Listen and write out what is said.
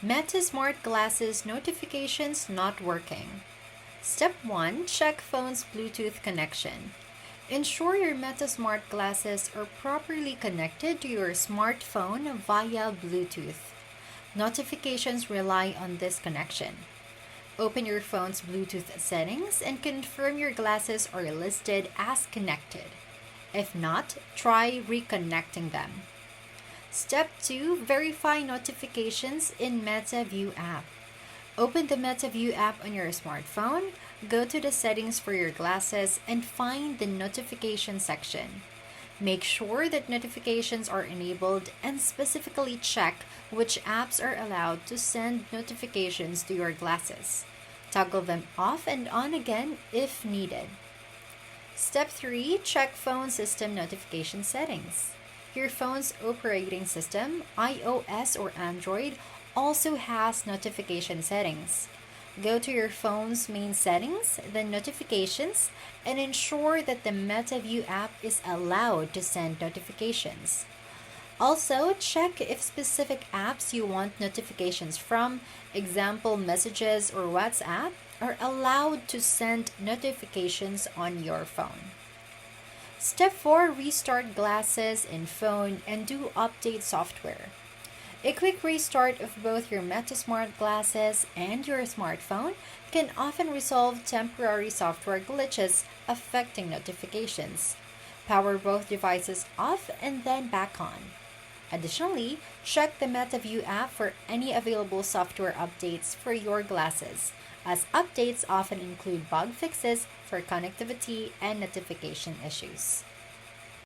Meta Smart Glasses notifications not working. Step 1. Check phone's Bluetooth connection. Ensure your Meta Smart Glasses are properly connected to your smartphone via Bluetooth. Notifications rely on this connection. Open your phone's Bluetooth settings and confirm your glasses are listed as connected. If not, try reconnecting them. Step 2. Verify notifications in MetaView app. Open the MetaView app on your smartphone, go to the settings for your glasses, and find the notification section. Make sure that notifications are enabled and specifically check which apps are allowed to send notifications to your glasses. Toggle them off and on again if needed. Step 3. Check phone system notification settings. Your phone's operating system, iOS or Android, also has notification settings. Go to your phone's main settings, then notifications, and ensure that the MetaView app is allowed to send notifications. Also, check if specific apps you want notifications from, example messages or WhatsApp, are allowed to send notifications on your phone. Step 4. Restart glasses in phone and do update software. A quick restart of both your MetaSmart glasses and your smartphone can often resolve temporary software glitches affecting notifications. Power both devices off and then back on. Additionally, check the MetaView app for any available software updates for your glasses, as updates often include bug fixes for connectivity and notification issues.